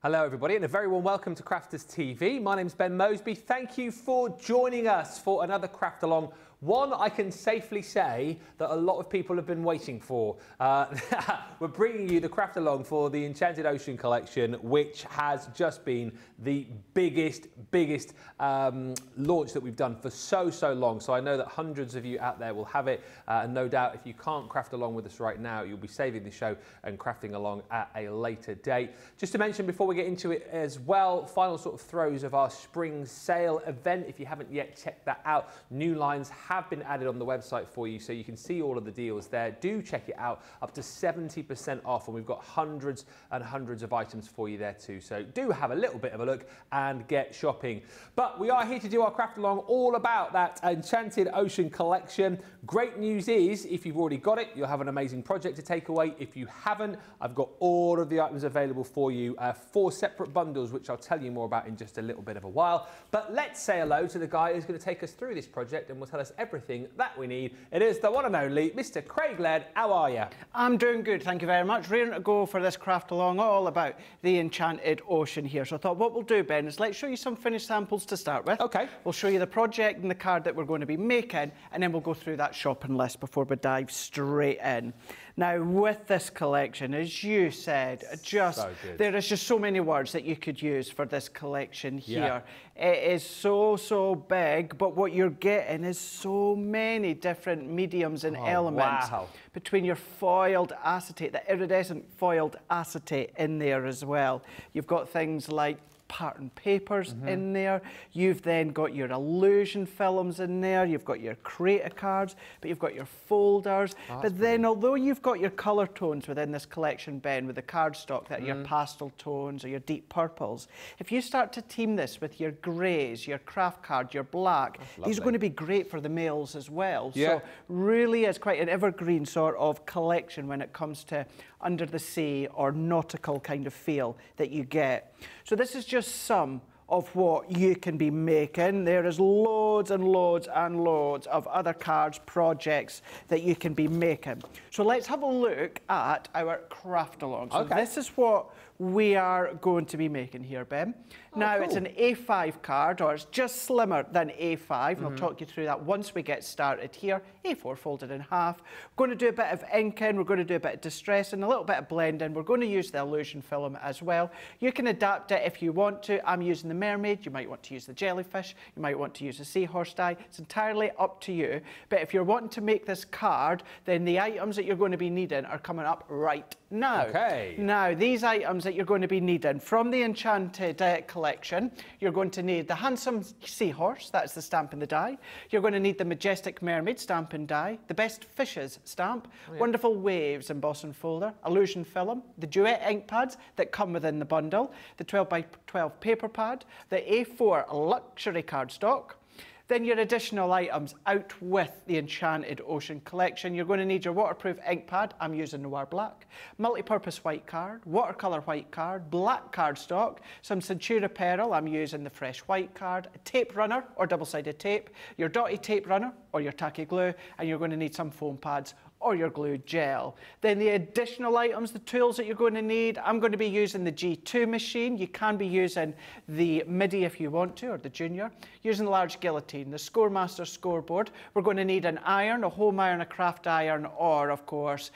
Hello everybody and a very warm welcome to Crafters TV. My name's Ben Mosby. Thank you for joining us for another craft along. One I can safely say that a lot of people have been waiting for. We're bringing you the craft along for the Enchanted Ocean collection, which has just been the biggest launch that we've done for so long. So I know that hundreds of you out there will have it, and no doubt if you can't craft along with us right now, you'll be saving the show and crafting along at a later date. Just to mention before we get into it as well, final sort of throws of our spring sale event. If you haven't yet checked that out, new lines have been added on the website for you, so you can see all of the deals there. Do check it out, up to 70% off, and we've got hundreds and hundreds of items for you there too. So do have a little bit of a look and get shopping. But we are here to do our craft along all about that Enchanted Ocean collection. Great news is, if you've already got it, you'll have an amazing project to take away. If you haven't, I've got all of the items available for you, 4 separate bundles, which I'll tell you more about in just a little bit of a while. But let's say hello to the guy who's going to take us through this project and will tell us everything that we need. It is the one and only Mr. Craig Laird. How are you? I'm doing good, thank you very much. Ready to go for this craft along, all about the Enchanted Ocean here. So I thought what we'll do, Ben, is let's show you some finished samples to start with. Okay. We'll show you the project and the card that we're going to be making, and then we'll go through that shopping list before we dive straight in. Now, with this collection, as you said, there is just so many words that you could use for this collection here. Yeah. It is so big, but what you're getting is so many different mediums and elements. Wow. Between your foiled acetate, the iridescent foiled acetate in there as well. You've got things like pattern papers in there. You've then got your illusion films in there. You've got your creator cards, but you've got your folders. But then, although you've got your colour tones within this collection, Ben, with the cardstock that are your pastel tones or your deep purples, if you start to team this with your greys, your craft card, your black, these are going to be great for the males as well. Yeah. So really is quite an evergreen sort of collection when it comes to under the sea or nautical kind of feel that you get. So this is just some of what you can be making. There is loads and loads and loads of other cards, projects that you can be making. So let's have a look at our craft along. So this is what we are going to be making here, Ben. Now, it's an A5 card, or it's just slimmer than A5, and I'll talk you through that once we get started here. A4 folded in half. We're going to do a bit of inking, we're going to do a bit of distressing, a little bit of blending. We're going to use the illusion film as well. You can adapt it if you want to. I'm using the mermaid, you might want to use the jellyfish, you might want to use the seahorse dye. It's entirely up to you. But if you're wanting to make this card, then the items that you're going to be needing are coming up right now. Okay. Now, these items that you're going to be needing from the Enchanted collection, you're going to need the handsome seahorse, that's the stamp and the die. You're going to need the majestic mermaid stamp and die, the best fishes stamp, wonderful waves embossing folder, illusion film, the duet ink pads that come within the bundle, the 12x12 paper pad, the A4 luxury cardstock. Then your additional items out with the Enchanted Ocean collection. You're going to need your waterproof ink pad. I'm using Noir Black. Multi-purpose white card, watercolour white card, black cardstock, some Centura Pearl. I'm using the fresh white card, a tape runner or double-sided tape, your dotty tape runner or your tacky glue, and you're going to need some foam pads or your glue gel. Then the additional items, the tools that you're going to need, I'm going to be using the G2 machine. You can be using the MIDI if you want to, or the Junior. Using the large guillotine, the Scoremaster scoreboard. We're going to need an iron, a home iron, a craft iron, or of course,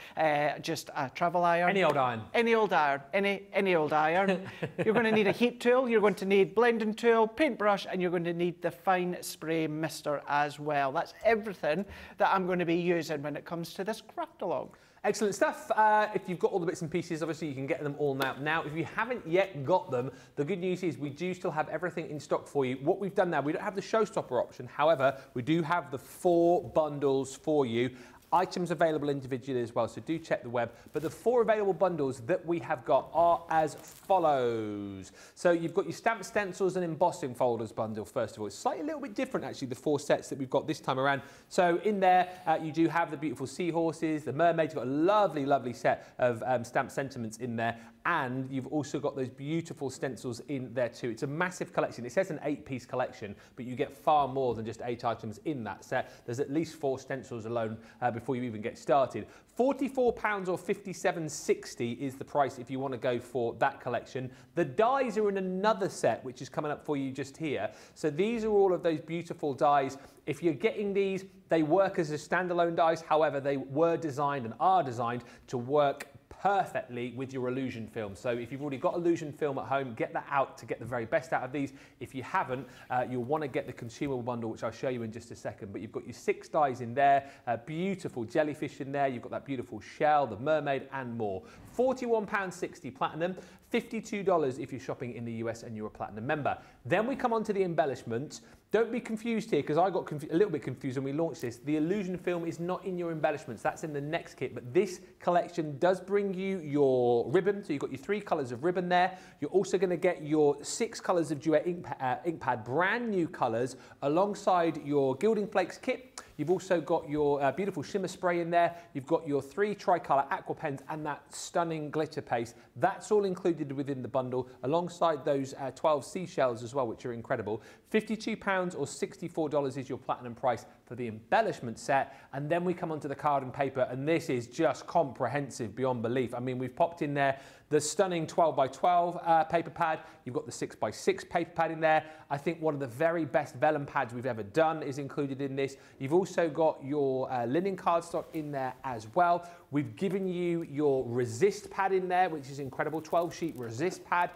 just a travel iron. Any old iron. Any old iron. Any old iron. You're going to need a heat tool, you're going to need blending tool, paintbrush, and you're going to need the fine spray mister as well. That's everything that I'm going to be using when it comes to this craft along. Excellent stuff. If you've got all the bits and pieces, obviously you can get them all now. Now, if you haven't yet got them, the good news is we do still have everything in stock for you. What we've done now, we don't have the showstopper option. However, we do have the 4 bundles for you. Items available individually as well, so do check the web. But the 4 available bundles that we have got are as follows. So you've got your stamp stencils and embossing folders bundle, first of all. It's slightly a little bit different, actually, the 4 sets that we've got this time around. So in there, you do have the beautiful seahorses, the mermaids. You've got a lovely set of stamp sentiments in there. And you've also got those beautiful stencils in there too. It's a massive collection. It says an 8-piece collection, but you get far more than just 8 items in that set. There's at least 4 stencils alone before you even get started. £44 or £57.60 is the price if you want to go for that collection. The dies are in another set, which is coming up for you just here. So these are all of those beautiful dies. If you're getting these, they work as a standalone dies. However, they were designed and are designed to work perfectly with your illusion film. So if you've already got illusion film at home, get that out to get the very best out of these. If you haven't, you'll want to get the consumable bundle, which I'll show you in just a second. But you've got your 6 dies in there, beautiful jellyfish in there, you've got that beautiful shell, the mermaid, and more. £41.60 platinum, $52 if you're shopping in the US and you're a platinum member. Then we come on to the embellishments. Don't be confused here, because I got a little bit confused when we launched this. The illusion film is not in your embellishments. That's in the next kit. But this collection does bring you your ribbon. So you've got your 3 colours of ribbon there. You're also going to get your 6 colours of Duet ink pad, brand new colours, alongside your Gilding Flakes kit. You've also got your beautiful shimmer spray in there. You've got your 3 tricolour aqua pens and that stunning glitter paste. That's all included within the bundle, alongside those 12 seashells as well, which are incredible. £52 or $64 is your platinum price for the embellishment set. And then we come onto the card and paper, and this is just comprehensive beyond belief. I mean, we've popped in there the stunning 12x12 paper pad. You've got the 6x6 paper pad in there. I think one of the very best vellum pads we've ever done is included in this. You've also got your linen cardstock in there as well. We've given you your resist pad in there, which is incredible, 12-sheet resist pad.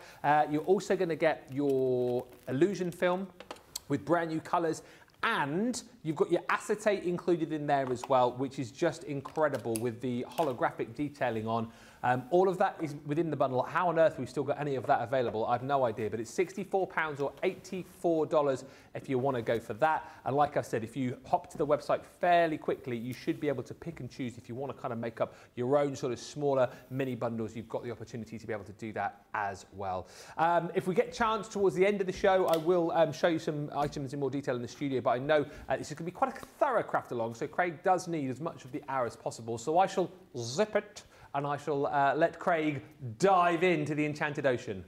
You're also going to get your illusion film with brand new colours, and you've got your acetate included in there as well, which is just incredible with the holographic detailing on. All of that is within the bundle. How on earth we've still got any of that available, I've no idea, but it's £64 or $84 if you want to go for that. And like I said, if you hop to the website fairly quickly, you should be able to pick and choose. If you want to kind of make up your own sort of smaller mini bundles, you've got the opportunity to be able to do that as well. If we get a chance towards the end of the show, I will show you some items in more detail in the studio, but I know this is going to be quite a thorough craft along, so Craig does need as much of the hour as possible. So I shall zip it, and I shall let Craig dive into the Enchanted Ocean.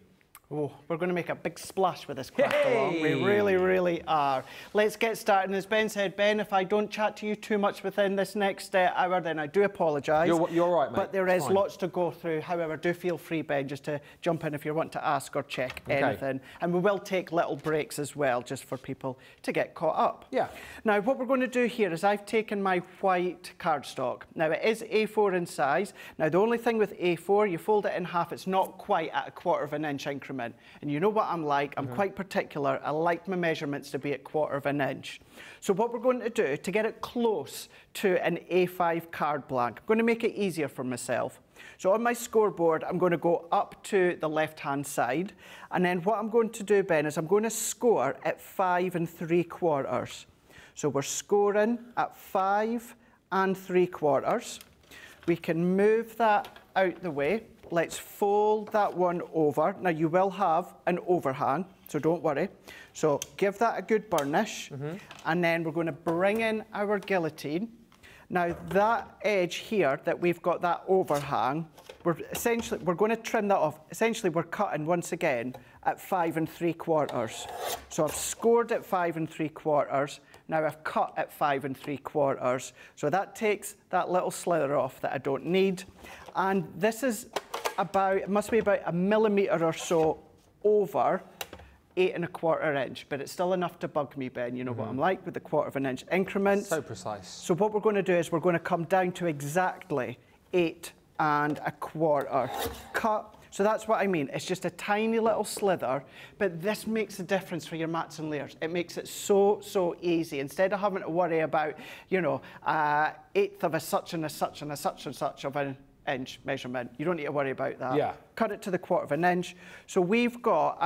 Oh, we're going to make a big splash with this craft along. We really, really are. Let's get started. And as Ben said, Ben, if I don't chat to you too much within this next hour, then I do apologise. You're all right, mate. But there is lots to go through. However, do feel free, Ben, just to jump in if you want to ask or check anything. And we will take little breaks as well, just for people to get caught up. Yeah. Now, what we're going to do here is I've taken my white cardstock. Now, it is A4 in size. Now, the only thing with A4, you fold it in half. It's not quite at a 1/4 inch increment. And you know what I'm like, I'm quite particular. I like my measurements to be at 1/4 inch. So what we're going to do to get it close to an A5 card blank, I'm going to make it easier for myself. So on my scoreboard, I'm going to go up to the left-hand side. And then what I'm going to do, Ben, is I'm going to score at 5 3/4. So we're scoring at 5 3/4. We can move that out the way. Let's fold that one over. Now, you will have an overhang, so don't worry. So give that a good burnish, and then we're going to bring in our guillotine. Now, that edge here that we've got that overhang, we're going to trim that off. Essentially, we're cutting once again at 5 3/4. So I've scored at 5 3/4. Now I've cut at 5 3/4. So that takes that little slither off that I don't need. And this is it must be about 1 millimetre or so over 8 1/4 inch, but it's still enough to bug me, Ben. You know what I'm like with the 1/4 inch increments. So precise. So what we're going to do is we're going to come down to exactly 8 1/4 cut. So that's what I mean. It's just a tiny little slither, but this makes a difference for your mats and layers. It makes it so, so easy. Instead of having to worry about, you know, 1/8 of a such and a such and a such and such of an inch measurement. You don't need to worry about that. Yeah. Cut it to the 1/4 inch. So we've got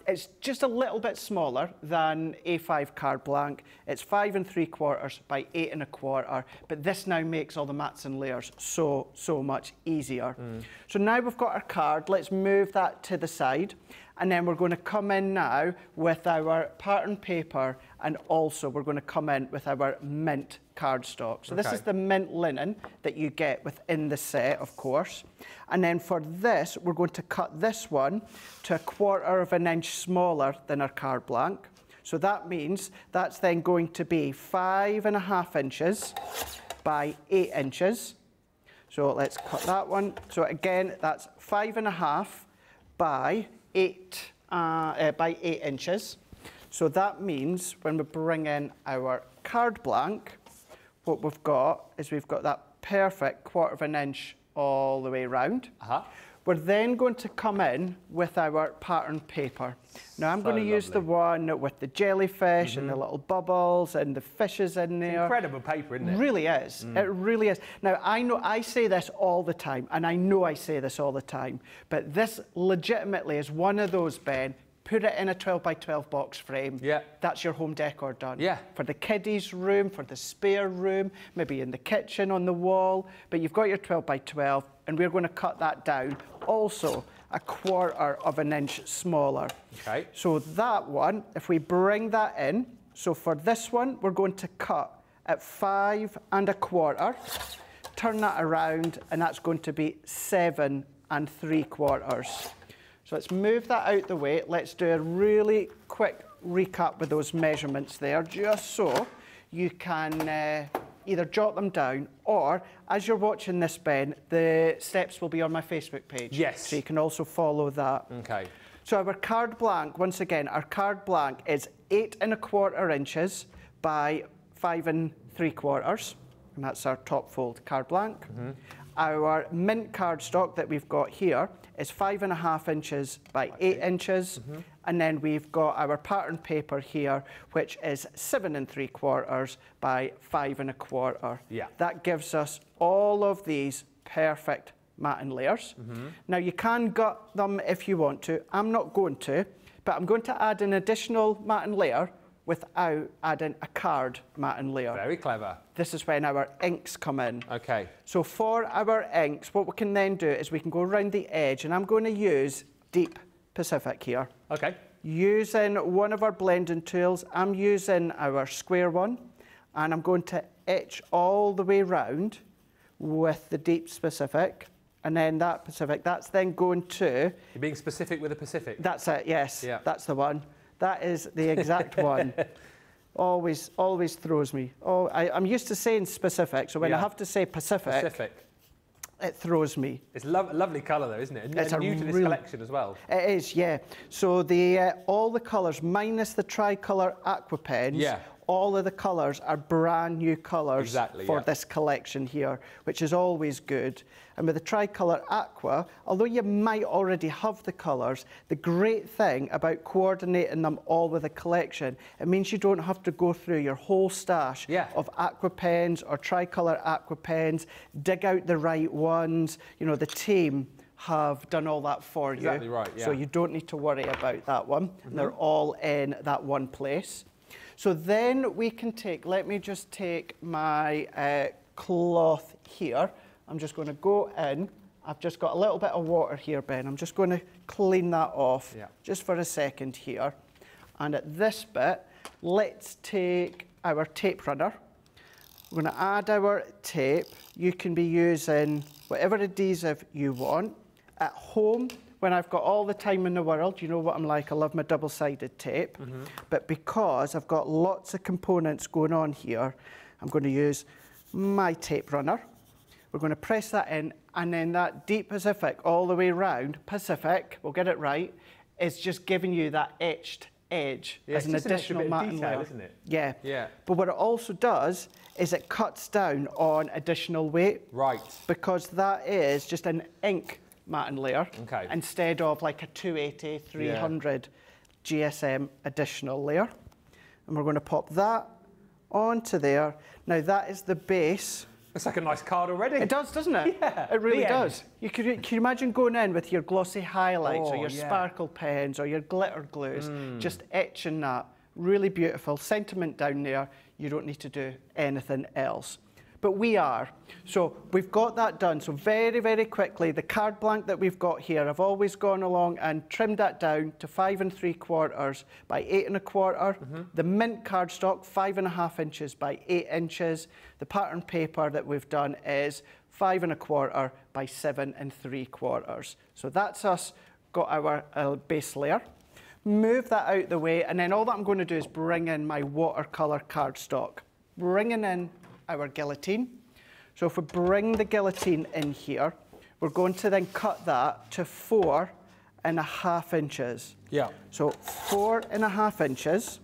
it's just a little bit smaller than A5 card blank. It's 5 3/4 by 8 1/4. But this now makes all the mats and layers so, so much easier. So now we've got our card. Let's move that to the side. And then we're going to come in now with our pattern paper, and also we're going to come in with our mint cardstock. So this Okay. is the mint linen that you get within the set, of course. And then for this, we're going to cut this one to 1/4 of an inch smaller than our card blank. So that means that's then going to be 5.5 inches by 8 inches. So let's cut that one. So again, that's 5.5 by 8 inches. So that means when we bring in our card blank, what we've got is we've got that perfect 1/4 of an inch all the way round. We're then going to come in with our pattern paper. Now I'm going to use the one with the jellyfish and the little bubbles and the fishes in there. Incredible paper, isn't it? It really is. It really is. Now I know I say this all the time, and I know I say this all the time, but this legitimately is one of those, Ben. Put it in a 12 by 12 box frame. Yeah. That's your home decor done. Yeah. For the kiddies' room, for the spare room, maybe in the kitchen on the wall. But you've got your 12 by 12, and we're going to cut that down also 1/4 of an inch smaller. Okay. So that one, if we bring that in, so for this one, we're going to cut at 5 1/4, turn that around, and that's going to be 7 3/4. So let's move that out the way. Let's do a really quick recap with those measurements there, just so you can either jot them down or, as you're watching this, Ben, the steps will be on my Facebook page. Yes. So you can also follow that. Okay. So our card blank, once again, our card blank is 8 1/4 inches by 5 3/4, and that's our top fold card blank. Our mint cardstock that we've got here is 5.5 inches by 8 inches. And then we've got our pattern paper here, which is 7 3/4 by 5 1/4. Yeah. That gives us all of these perfect matting layers. Now you can gut them if you want to. I'm not going to, but I'm going to add an additional matting layer without adding a card matting layer. Very clever. This is when our inks come in. Okay. So for our inks, what we can then do is we can go around the edge, and I'm going to use Deep Pacific here. Okay. Using one of our blending tools, I'm using our square one, and I'm going to etch all the way round with the Deep Pacific, and then that Pacific, that's then going to... You're being specific with the Pacific. That's it, yes. Yeah. That's the one. That is the exact one. Always throws me. Oh, I'm used to saying specific, so when I have to say Pacific, it throws me. It's a lovely colour though, isn't it? It's and new to this collection as well. It is, yeah. So the all the colours, minus the tricolour aqua pens, all of the colours are brand new colours for this collection here, which is always good. And with the tricolour aqua, although you might already have the colours, the great thing about coordinating them all with a collection, it means you don't have to go through your whole stash of aqua pens or tricolour aqua pens, dig out the right ones. You know, the team have done all that for you. Exactly right, yeah. So you don't need to worry about that one. They're all in that one place. So then we can take, let me just take my cloth here. I'm just going to go in. I've just got a little bit of water here, Ben. I'm just going to clean that off just for a second here. And at this bit, let's take our tape runner. We're going to add our tape. You can be using whatever adhesive you want. At home, when I've got all the time in the world, you know what I'm like, I love my double-sided tape. But because I've got lots of components going on here, I'm going to use my tape runner. We're going to press that in, and then that Deep Pacific all the way round, Pacific, we'll get it right, is just giving you that etched edge as an additional matting layer, isn't it? Yeah. Yeah. But what it also does is it cuts down on additional weight. Right. Because that is just an ink matting layer instead of like a 280, 300 GSM additional layer. And we're going to pop that onto there. Now that is the base. It's like a nice card already. It does, doesn't it? Yeah. It really does. Can you imagine going in with your glossy highlights or your yeah. sparkle pens or your glitter glues, just etching that. Really beautiful. Sentiment down there. You don't need to do anything else. but we are. So we've got that done. So very, very quickly, the card blank that we've got here, I've always gone along and trimmed that down to 5 3/4 by 8 1/4. The mint cardstock, 5 1/2 inches by 8 inches. The pattern paper that we've done is 5 1/4 by 7 3/4. So that's us got our base layer. Move that out the way, and then all that I'm going to do is bring in my watercolour cardstock. Bringing in our guillotine. So if we bring the guillotine in here, we're going to then cut that to 4 1/2 inches. Yeah. So 4 1/2 inches.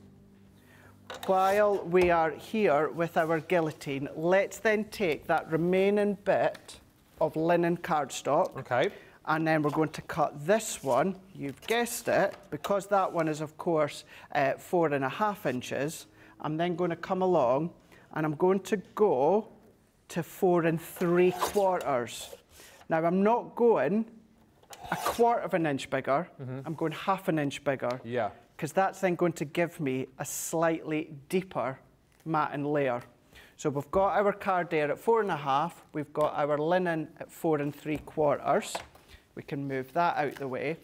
While we are here with our guillotine, let's then take that remaining bit of linen cardstock. Okay. And then we're going to cut this one, you've guessed it, because that one is, of course, 4 1/2 inches. I'm then going to come along and I'm going to go to 4 3/4. Now, I'm not going 1/4 of an inch bigger, I'm going 1/2 inch bigger. Yeah. Because that's then going to give me a slightly deeper matting layer. So we've got our card there at 4 1/2, we've got our linen at 4 3/4. We can move that out the way.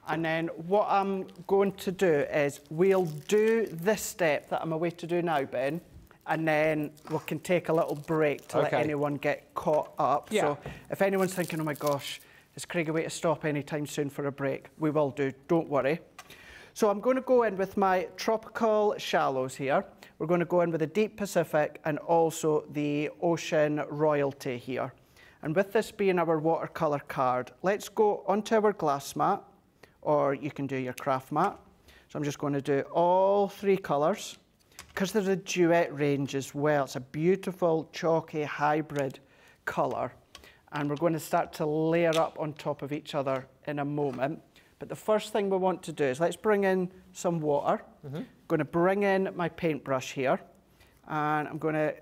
And then what I'm going to do is we'll do this step that I'm away to do now, Ben, and then we can take a little break to let anyone get caught up. Yeah. So if anyone's thinking, oh my gosh, is Craig away to stop anytime soon for a break? We will do, don't worry. So I'm going to go in with my tropical shallows here. We're going to go in with the Deep Pacific and also the Ocean Royalty here. And with this being our watercolour card, let's go onto our glass mat, or you can do your craft mat. So I'm just going to do all 3 colours. Because there's a duet range as well, it's a beautiful chalky hybrid colour. And we're going to start to layer up on top of each other in a moment. But the first thing we want to do is let's bring in some water. I'm going to bring in my paintbrush here. And I'm going to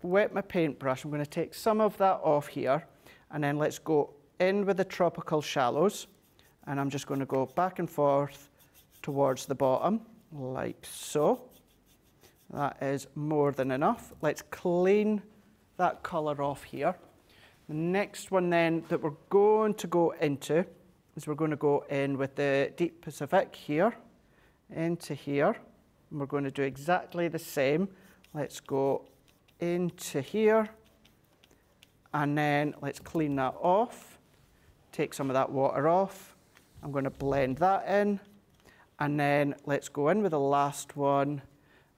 wet my paintbrush. I'm going to take some of that off here. And then let's go in with the tropical shallows. And I'm just going to go back and forth towards the bottom, like so. That is more than enough. Let's clean that colour off here. The next one then that we're going to go into is we're going to go in with the Deep Pacific here, into here. And we're going to do exactly the same. Let's go into here. And then let's clean that off. Take some of that water off. I'm going to blend that in. And then let's go in with the last one.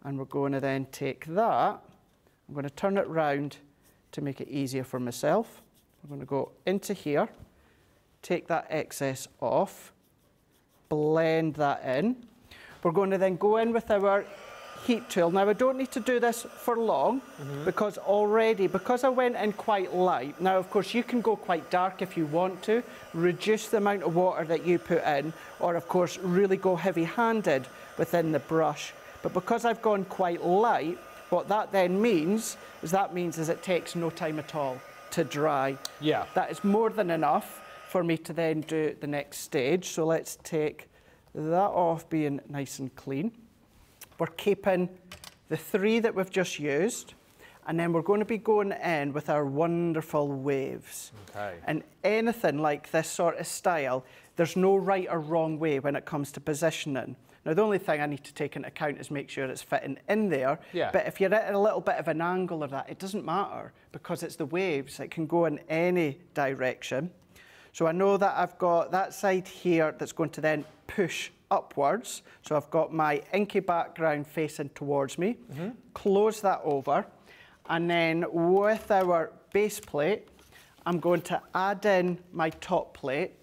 And we're going to then take that. I'm going to turn it round to make it easier for myself. I'm going to go into here, take that excess off, blend that in. We're going to then go in with our heat tool. Now, I don't need to do this for long because I went in quite light. Now, of course, you can go quite dark if you want to, reduce the amount of water that you put in, or of course, really go heavy-handed within the brush. But because I've gone quite light, what that then means is it takes no time at all to dry. Yeah. That is more than enough for me to then do the next stage. So let's take that off being nice and clean. We're keeping the 3 that we've just used, and then we're going to be going in with our wonderful waves. Okay. And anything like this sort of style, there's no right or wrong way when it comes to positioning. Now, the only thing I need to take into account is make sure it's fitting in there. Yeah. But if you're at a little bit of an angle or that, it doesn't matter because it's the waves. It can go in any direction. So I know that I've got that side here that's going to then push upwards. So I've got my inky background facing towards me. Close that over. And then with our base plate, I'm going to add in my top plate.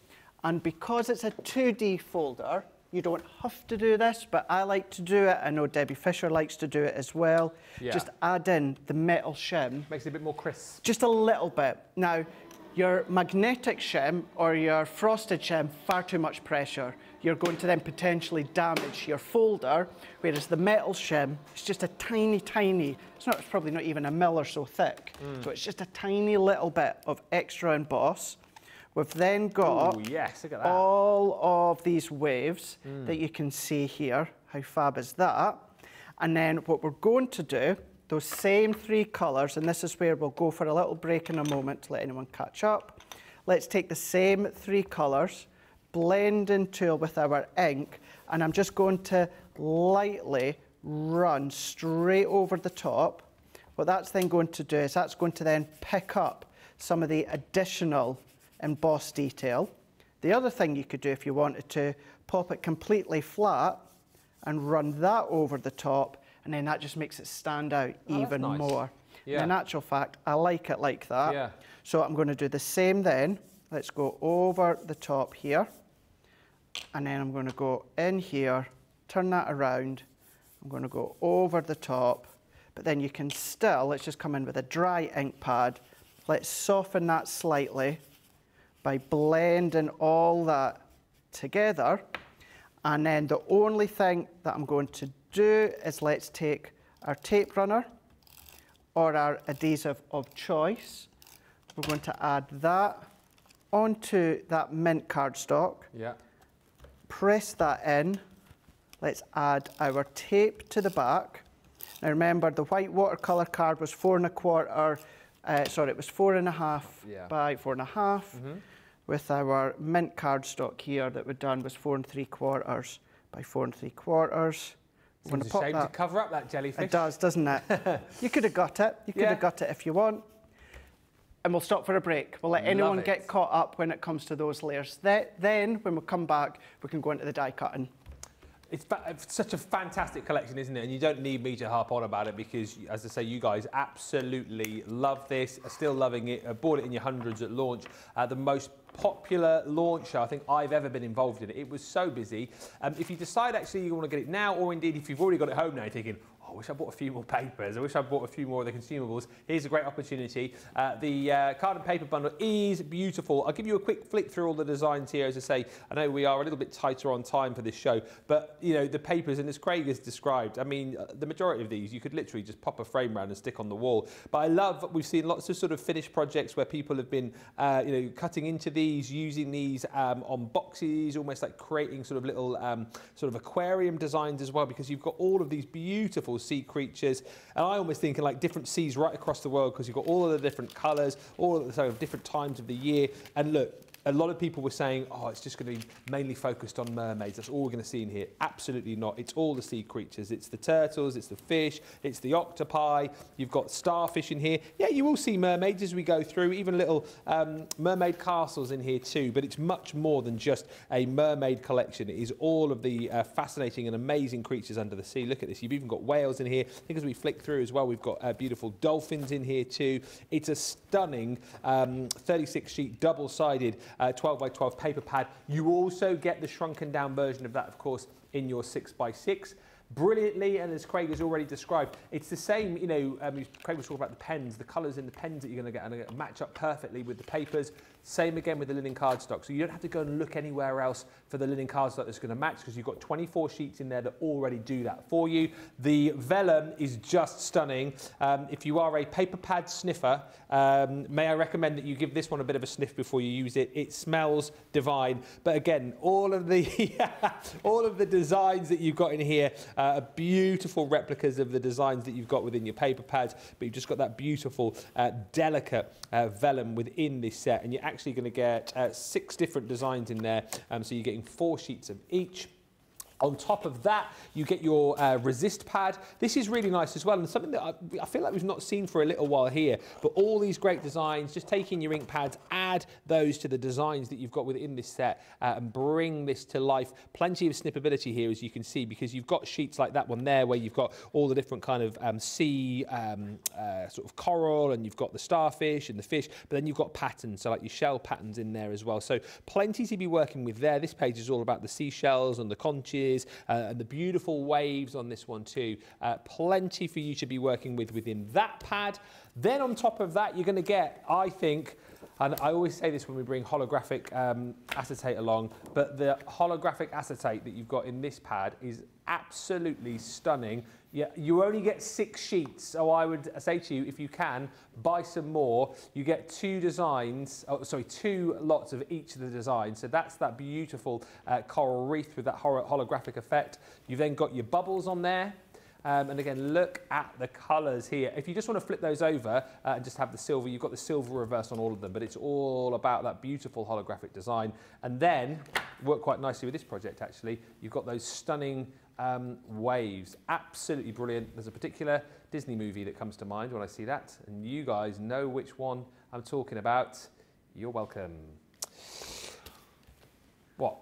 And because it's a 2D folder, you don't have to do this, but I like to do it. I know Debbie Fisher likes to do it as well. Yeah. Just add in the metal shim. Makes it a bit more crisp. Just a little bit. Now, your magnetic shim or your frosted shim, far too much pressure. You're going to then potentially damage your folder, whereas the metal shim is just a tiny, it's probably not even a mil or so thick. So it's just a tiny little bit of extra emboss. We've then got Ooh, yes, look at that. all of these waves that you can see here. How fab is that? And then what we're going to do those same 3 colours, and this is where we'll go for a little break in a moment to let anyone catch up. Let's take the same 3 colours, blend into with our ink, and I'm just going to lightly run straight over the top. What that's then going to do is that's going to then pick up some of the additional embossed detail. The other thing you could do if you wanted to, pop it completely flat and run that over the top, and then that just makes it stand out even more. Yeah. In actual fact, I like it like that. Yeah. So I'm going to do the same then. Let's go over the top here, and then I'm going to go in here, turn that around. I'm going to go over the top, but then you can still, let's just come in with a dry ink pad. Let's soften that slightly by blending all that together. And then the only thing that I'm going to do is let's take our tape runner or our adhesive of choice. We're going to add that onto that mint cardstock. Yeah. Press that in. Let's add our tape to the back. Now remember, the white watercolour card was 4 1/4, sorry, it was 4 1/2 by 4 1/2. With our mint cardstock here that we've done was 4 3/4 by 4 3/4. Seems a shame to cover up that jellyfish. It does, doesn't it? You could have got it. You could have got it if you want. And we'll stop for a break. We'll let anyone get caught up when it comes to those layers. Then, when we come back, we can go into the die cutting. It's such a fantastic collection, isn't it? And you don't need me to harp on about it because, as I say, you guys absolutely love this, are still loving it, bought it in your hundreds at launch. The most popular launch show I think I've ever been involved in. It was so busy. If you decide actually you want to get it now, or indeed if you've already got it home now, you're thinking, I wish I bought a few more papers. I wish I bought a few more of the consumables. Here's a great opportunity. The card and paper bundle is beautiful. I'll give you a quick flick through all the designs here. As I say, I know we are a little bit tighter on time for this show, but you know, the papers, and as Craig has described, I mean, the majority of these, you could literally just pop a frame around and stick on the wall. But I love, we've seen lots of sort of finished projects where people have been, you know, cutting into these, using these on boxes, almost like creating sort of little sort of aquarium designs as well, because you've got all of these beautiful sea creatures, and I almost think of like different seas right across the world because you've got all of the different colours, all of the sort of different times of the year. And look, a lot of people were saying, oh, it's just going to be mainly focused on mermaids. That's all we're going to see in here. Absolutely not. It's all the sea creatures. It's the turtles, it's the fish, it's the octopi. You've got starfish in here. Yeah, you will see mermaids as we go through, even little mermaid castles in here too. But it's much more than just a mermaid collection. It is all of the fascinating and amazing creatures under the sea. Look at this. You've even got whales in here. I think as we flick through as well, we've got beautiful dolphins in here too. It's a stunning 36-sheet double-sided 12 by 12 paper pad. You also get the shrunken down version of that, of course, in your 6 by 6. Brilliantly, and as Craig has already described, it's the same, you know, Craig was talking about the pens, the colours in the pens that you're going to get and match up perfectly with the papers. Same again with the linen cardstock. So you don't have to go and look anywhere else for the linen cardstock that's going to match because you've got 24 sheets in there that already do that for you. The vellum is just stunning. If you are a paper pad sniffer, may I recommend that you give this one a bit of a sniff before you use it. It smells divine. But again, all of the all of the designs that you've got in here are beautiful replicas of the designs that you've got within your paper pads, but you've just got that beautiful, delicate vellum within this set, and you're actually going to get 6 different designs in there, so you're getting 4 sheets of each. On top of that, you get your resist pad. This is really nice as well, and something that I feel like we've not seen for a little while here, but all these great designs, just taking your ink pads, add those to the designs that you've got within this set and bring this to life. Plenty of snippability here, as you can see, because you've got sheets like that one there where you've got all the different kind of sea sort of coral, and you've got the starfish and the fish, but then you've got patterns, so like your shell patterns in there as well. So plenty to be working with there. This page is all about the seashells and the conches, and the beautiful waves on this one too. Plenty for you to be working with within that pad. Then on top of that, you're going to get, I think, and I always say this when we bring holographic acetate along, but the holographic acetate that you've got in this pad is absolutely stunning. Yeah, you only get 6 sheets, so I would say to you, if you can, buy some more. You get 2 designs, oh, sorry, 2 lots of each of the designs. So that's that beautiful coral wreath with that holographic effect. You've then got your bubbles on there. And again, look at the colours here. If you just want to flip those over and just have the silver, you've got the silver reverse on all of them, but it's all about that beautiful holographic design. And then, work quite nicely with this project actually, you've got those stunning waves. Absolutely brilliant. There's a particular Disney movie that comes to mind when I see that, and you guys know which one I'm talking about. You're welcome. What?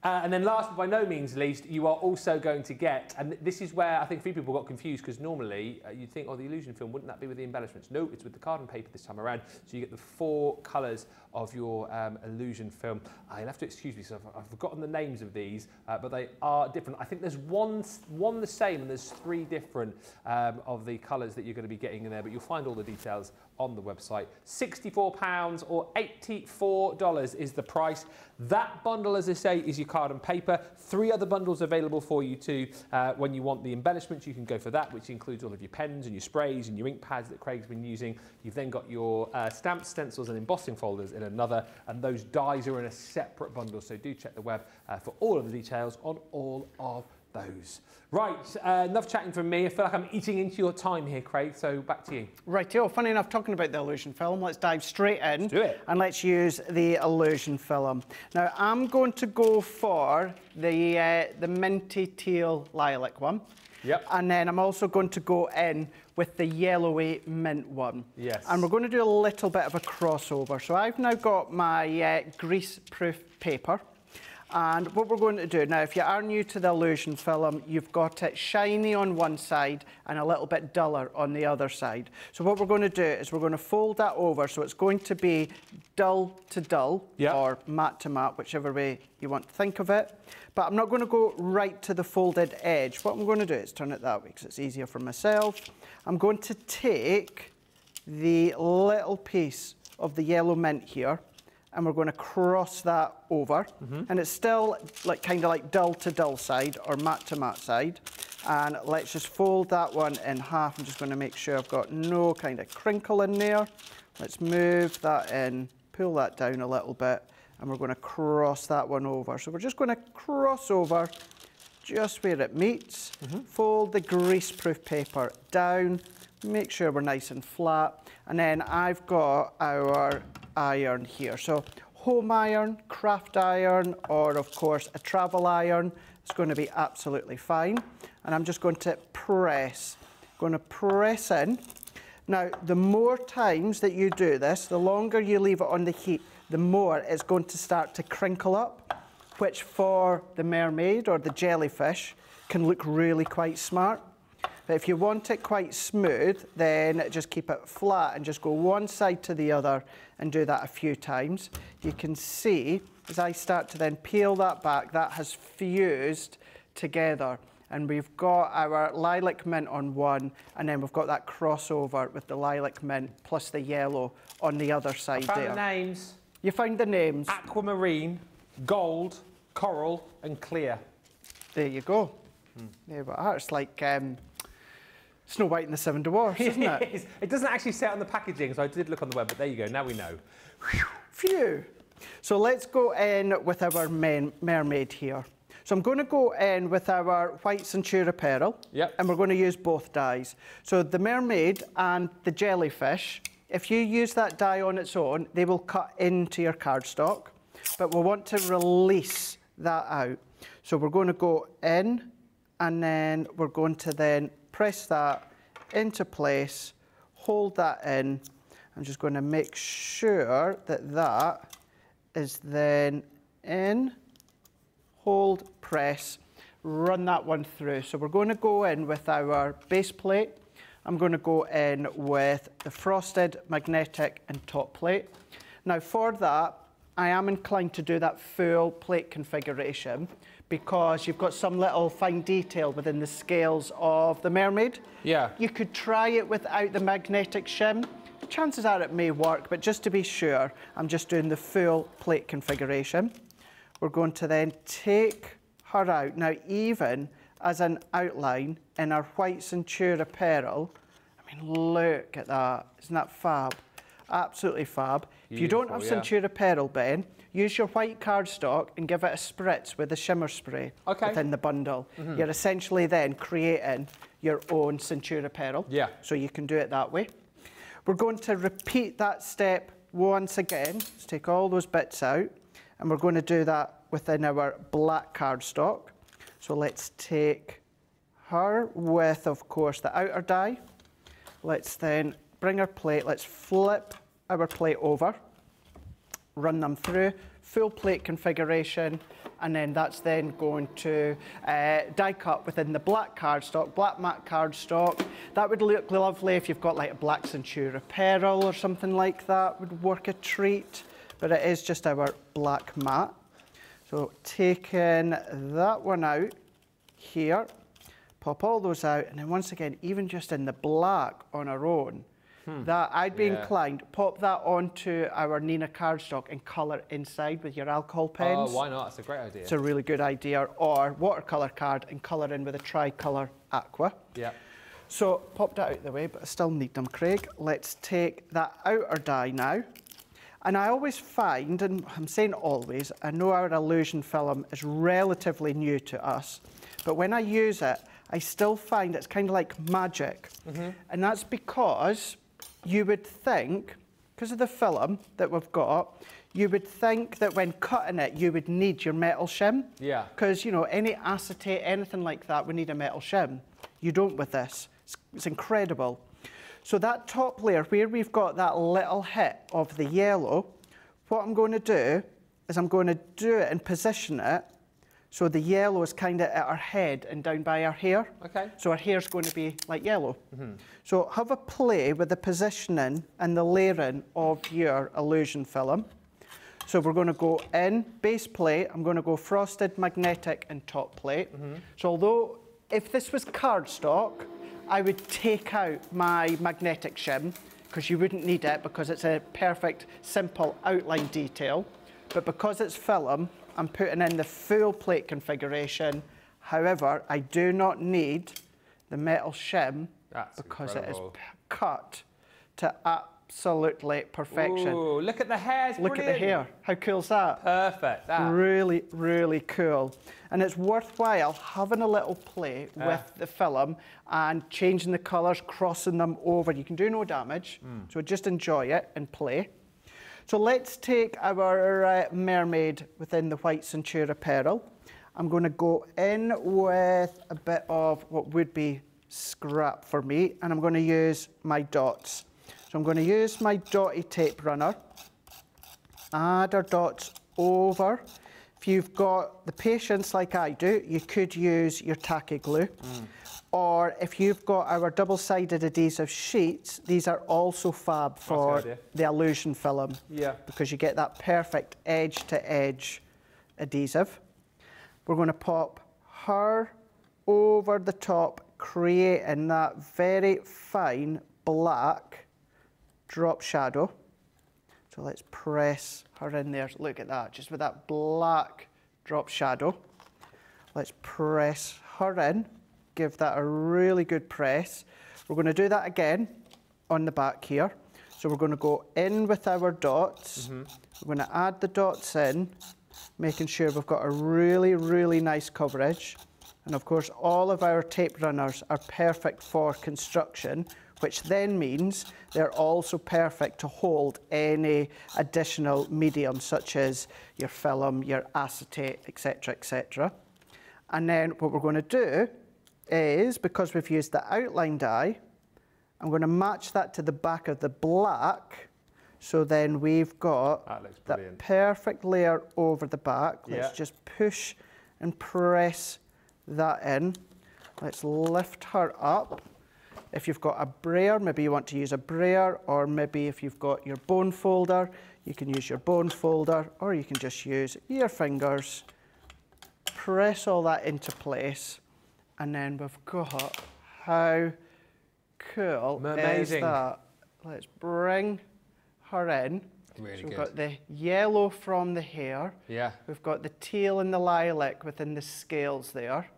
And then last but by no means least, you are also going to get, and this is where I think a few people got confused, because normally you'd think, oh, the illusion film, wouldn't that be with the embellishments? No, it's with the card and paper this time around. So you get the 4 colours of your illusion film. You'll have to excuse me, so I've forgotten the names of these, but they are different. I think there's one the same, and there's 3 different of the colours that you're going to be getting in there, but you'll find all the details on the website. £64 or $84 is the price. That bundle, as I say, is your card and paper. 3 other bundles available for you too. When you want the embellishments, you can go for that, which includes all of your pens and your sprays and your ink pads that Craig's been using. You've then got your stamps, stencils and embossing folders in another, and those dies are in a separate bundle, so do check the web for all of the details on all of those. Right, enough chatting from me. I feel like I'm eating into your time here, Craig, so back to you. Rightio, funny enough, talking about the illusion film, let's dive straight in. Let's do it. And let's use the illusion film. Now, I'm going to go for the minty teal lilac one. Yep. And then I'm also going to go in with the yellowy mint one. Yes. And we're going to do a little bit of a crossover. So I've now got my grease-proof paper. And what we're going to do now, if you are new to the illusion film, you've got it shiny on one side and a little bit duller on the other side. So what we're going to do is we're going to fold that over, so it's going to be dull to dull, yep, or matte to matte, whichever way you want to think of it. But I'm not going to go right to the folded edge. What I'm going to do is turn it that way because it's easier for myself. I'm going to take the little piece of the yellow mint here, and we're going to cross that over. And it's still like kind of like dull to dull side or matte to matte side. And let's just fold that one in half. I'm just going to make sure I've got no kind of crinkle in there. Let's move that in, pull that down a little bit, and we're going to cross that one over. So we're just going to cross over just where it meets, fold the greaseproof paper down, make sure we're nice and flat, and then I've got our iron here. So home iron, craft iron, or of course a travel iron. It's going to be absolutely fine. And I'm just going to press in. Now, the more times that you do this, the longer you leave it on the heat, the more it's going to start to crinkle up, which for the mermaid or the jellyfish can look really quite smart. But if you want it quite smooth, then just keep it flat and just go one side to the other and do that a few times. You can see, as I start to then peel that back, that has fused together. And we've got our lilac mint on one, and then we've got that crossover with the lilac mint plus the yellow on the other side there. I found the names. You found the names? Aquamarine, gold, coral, and clear. There you go. There we are. It's like Snow White and the Seven Dwarfs, isn't it? It doesn't actually say it on the packaging, so I did look on the web, but there you go. Now we know. Phew. So let's go in with our mermaid here. So I'm going to go in with our white Centura Pearl, and we're going to use both dyes. So the mermaid and the jellyfish, if you use that dye on its own, they will cut into your cardstock, but we'll want to release that out. So we're going to go in, and then we're going to then press that into place, hold that in. I'm just going to make sure that that is then in, hold, press, run that one through. So we're going to go in with our base plate. I'm going to go in with the frosted, magnetic and top plate. Now for that, I am inclined to do that full plate configuration because you've got some little fine detail within the scales of the mermaid. Yeah. You could try it without the magnetic shim. Chances are it may work, but just to be sure, I'm just doing the full plate configuration. We're going to then take her out. Now, even as an outline in our white Centura Pearl, I mean, look at that. Isn't that fab? Absolutely fab. If you don't have Centura Pearl, Ben, use your white cardstock and give it a spritz with the shimmer spray within the bundle. You're essentially then creating your own Centura Pearl. Yeah. So you can do it that way. We're going to repeat that step once again. Let's take all those bits out, and we're going to do that within our black cardstock. So let's take her with, of course, the outer die. Let's then bring our plate, let's flip our plate over, run them through, full plate configuration, and then that's then going to die cut within the black cardstock, black matte cardstock. That would look lovely if you've got like a black Centura Pearl or something like that, would work a treat, but it is just our black matte. So taking that one out here, pop all those out, and then once again, even just in the black on our own, that I'd be inclined, pop that onto our Nina cardstock and colour inside with your alcohol pens. Oh, why not? That's a great idea. It's a really good idea. Or watercolour card and colour in with a tricolour aqua. Yeah. So pop that out of the way, but I still need them, Craig. Let's take that outer die now. And I always find, and I'm saying always, I know our illusion film is relatively new to us, but when I use it, I still find it's kind of like magic. And that's because you would think, because of the film that we've got, you would think that when cutting it, you would need your metal shim. Yeah. Because, you know, any acetate, anything like that, would need a metal shim. You don't with this. It's incredible. So that top layer, where we've got that little hit of the yellow, what I'm going to do is I'm going to do it and position it so the yellow is kind of at our head and down by our hair. Okay. So our hair's going to be like yellow. So have a play with the positioning and the layering of your illusion film. So we're going to go in base plate, I'm going to go frosted, magnetic and top plate. So although if this was cardstock, I would take out my magnetic shim because you wouldn't need it because it's a perfect, simple outline detail. But because it's film, I'm putting in the full plate configuration. However, I do not need the metal shim because it is cut to absolutely perfection. Ooh, look at the hair, it's Look at the hair. How cool is that? Perfect. That. Really, really cool. And it's worthwhile having a little play with the film and changing the colours, crossing them over. You can do no damage, so just enjoy it and play. So let's take our mermaid within the white Centura Pearl. I'm going to go in with a bit of what would be scrap for me, and I'm going to use my dots. So I'm going to use my dotty tape runner, add our dots over. If you've got the patience like I do, you could use your tacky glue. Or if you've got our double-sided adhesive sheets, these are also fab for the illusion film. Yeah. Because you get that perfect edge-to-edge adhesive. We're going to pop her over the top, creating that very fine black drop shadow. So let's press her in there. Look at that, just with that black drop shadow. Let's press her in. Give that a really good press. We're going to do that again on the back here. So we're going to go in with our dots. We're going to add the dots in, making sure we've got a really, really nice coverage. And of course, all of our tape runners are perfect for construction, which then means they're also perfect to hold any additional medium, such as your film, your acetate, etc., etc. And then what we're going to do is, because we've used the outline die, I'm going to match that to the back of the black, so then we've got that perfect layer over the back. Let's just push and press that in. Let's lift her up. If you've got a brayer, maybe you want to use a brayer, or maybe if you've got your bone folder, you can use your bone folder, or you can just use your fingers. Press all that into place. And then we've got, how cool is that? Let's bring her in. Really so we've got the yellow from the hair. Yeah. We've got the teal and the lilac within the scales there.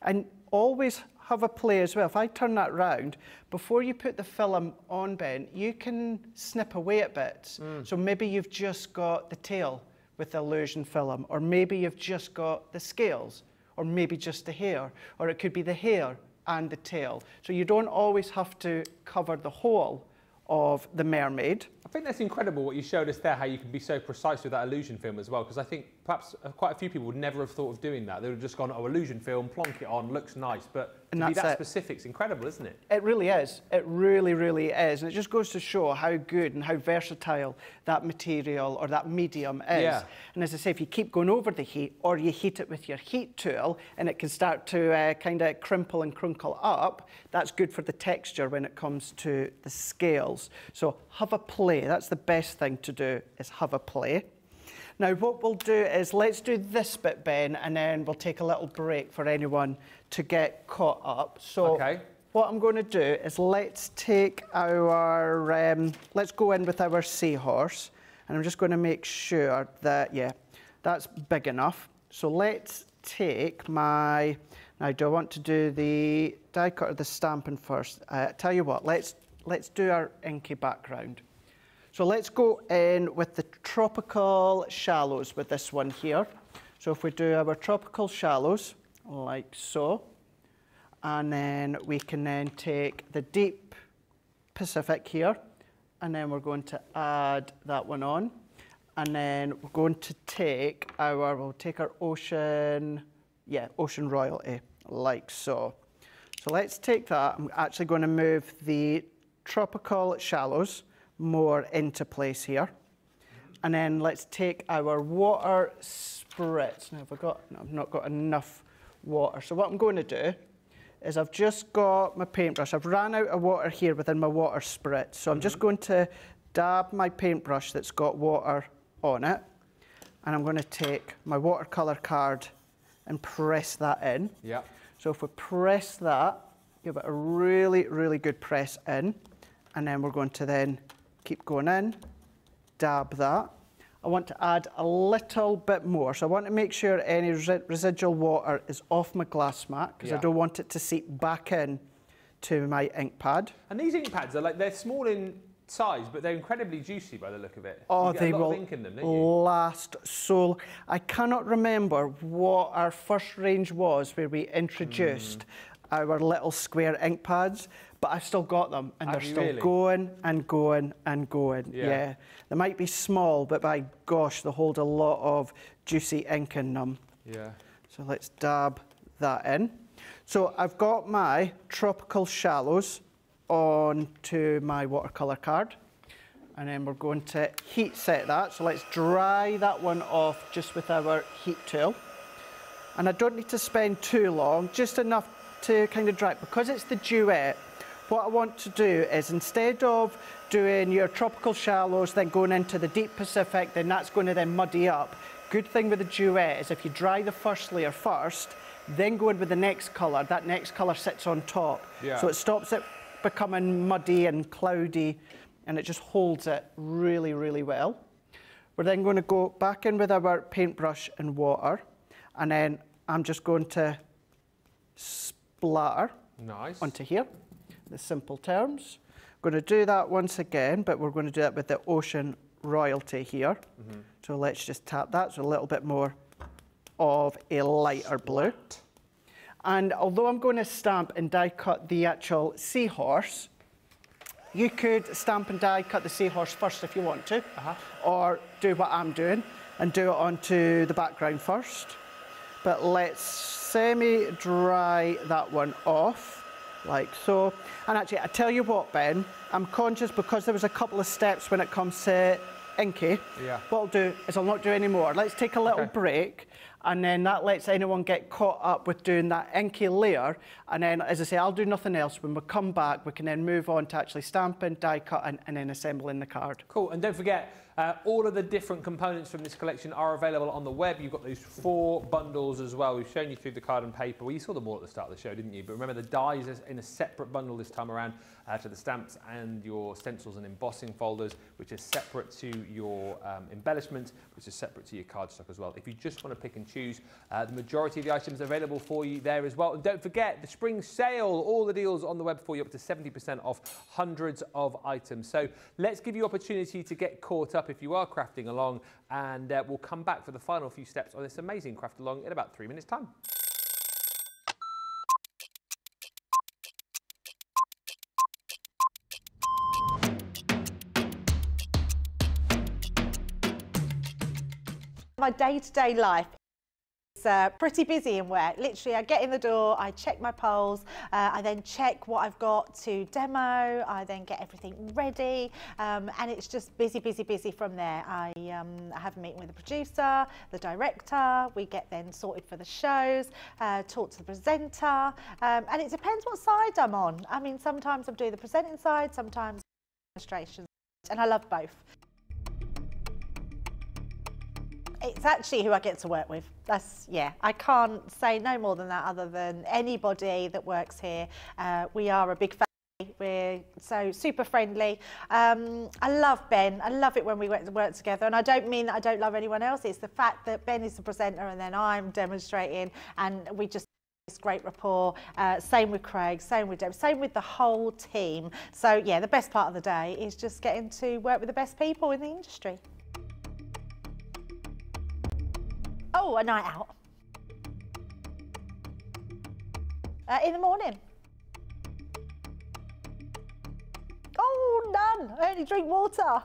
And always have a play as well. If I turn that round, before you put the film on, Ben, you can snip away at bits. So maybe you've just got the tail with the illusion film, or maybe you've just got the scales, or maybe just the hair, or it could be the hair and the tail. So you don't always have to cover the whole of the mermaid. I think that's incredible what you showed us there, how you can be so precise with that illusion film as well, because I think perhaps quite a few people would never have thought of doing that. They would have just gone, oh, illusion film, plonk it on, looks nice, but to be that specific is incredible, isn't it? It really is. It really, really is. And it just goes to show how good and how versatile that material or that medium is. Yeah. And as I say, if you keep going over the heat, or you heat it with your heat tool, and it can start to kind of crimple and crinkle up, that's good for the texture when it comes to the scales. So have a play. That's the best thing to do, is have a play. Now what we'll do is, let's do this bit, Ben, and then we'll take a little break for anyone to get caught up. So what I'm going to do is, let's take our, let's go in with our seahorse, and I'm just going to make sure that, yeah, that's big enough. So let's take my, now do I want to do the die cut or the stamping first? Tell you what, let's do our inky background. So let's go in with the tropical shallows with this one here. So if we do our tropical shallows, like so, and then we can then take the deep Pacific here, and then we're going to add that one on, and then we're going to take our, we'll take our ocean, yeah, ocean royalty, like so. So let's take that. I'm actually going to move the tropical shallows more into place here. And then let's take our water spritz. Now, I've not got enough water. So what I'm going to do is, I've just got my paintbrush. I've ran out of water here within my water spritz. So I'm just going to dab my paintbrush that's got water on it. And I'm going to take my watercolor card and press that in. Yeah. So if we press that, give it a really, really good press in. And then we're going to then keep going in, dab that. I want to add a little bit more. So I want to make sure any residual water is off my glass mat, because I don't want it to seep back in to my ink pad. And these ink pads are like, they're small in size, but they're incredibly juicy by the look of it. Oh, you get they a lot will of ink in them, don't you? last so. I cannot remember what our first range was where we introduced our little square ink pads, but I've still got them, and they're still going and going and going. Yeah. They might be small, but by gosh, they hold a lot of juicy ink in them. Yeah. So let's dab that in. So I've got my tropical shallows onto my watercolor card, and then we're going to heat set that. So let's dry that one off just with our heat tool. And I don't need to spend too long, just enough to kind of dry it. Because it's the duet, what I want to do is, instead of doing your tropical shallows, then going into the deep Pacific, then that's going to then muddy up. Good thing with the duet is, if you dry the first layer first, then go in with the next colour, that next colour sits on top. Yeah. So it stops it becoming muddy and cloudy, and it just holds it really, really well. We're then going to go back in with our paintbrush and water, and then I'm just going to splatter onto here, the simple terms. Going to do that once again, but we're going to do it with the ocean royalty here. So let's just tap that, so a little bit more of a lighter blue. And although I'm going to stamp and die cut the actual seahorse, you could stamp and die cut the seahorse first if you want to, or do what I'm doing and do it onto the background first. But let's semi-dry that one off, like so. And actually, I tell you what, Ben, I'm conscious, because there was a couple of steps when it comes to inky. Yeah. What I'll do is, I'll not do any more. Let's take a little break, and then that lets anyone get caught up with doing that inky layer. And then, as I say, I'll do nothing else. When we come back, we can then move on to actually stamping, die cutting, and then assembling the card. Cool, and don't forget, all of the different components from this collection are available on the web. You've got those 4 bundles as well. We've shown you through the card and paper. Well, you saw them all at the start of the show, didn't you? But remember, the dies is in a separate bundle this time around to the stamps and your stencils and embossing folders, which is separate to your embellishments, which is separate to your cardstock as well. If you just want to pick and choose. The majority of the items available for you there as well. And don't forget the spring sale, all the deals on the web for you, up to 70% off hundreds of items. So let's give you opportunity to get caught up if you are crafting along, and we'll come back for the final few steps on this amazing craft along in about 3 minutes time. My day-to-day life is pretty busy and wet. Literally, I get in the door, I check my polls, I then check what I've got to demo, I then get everything ready, and it's just busy, busy, busy from there. I have a meeting with the producer, the director, we get then sorted for the shows, talk to the presenter, and it depends what side I'm on. I mean, sometimes I'm doing the presenting side, sometimes administration, and I love both. It's actually who I get to work with. Yeah, I can't say no more than that other than anybody that works here. We are a big family. We're so super friendly. I love Ben. I love it when we work together. And I don't mean that I don't love anyone else. It's the fact that Ben is the presenter and then I'm demonstrating, and we just have this great rapport. Same with Craig, same with Deb, same with the whole team. So yeah, the best part of the day is just getting to work with the best people in the industry. Oh, a night out. In the morning. Oh, none. I only drink water.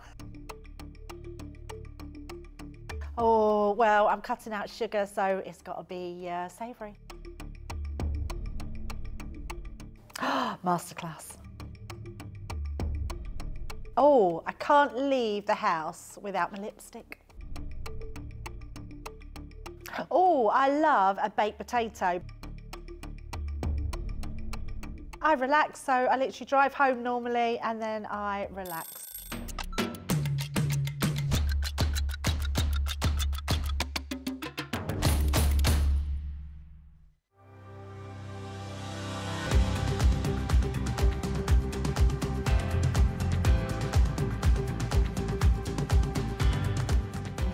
Oh, well, I'm cutting out sugar, so it's got to be savoury. Masterclass. Oh, I can't leave the house without my lipstick. Oh, I love a baked potato. I relax, so I literally drive home normally and then I relax.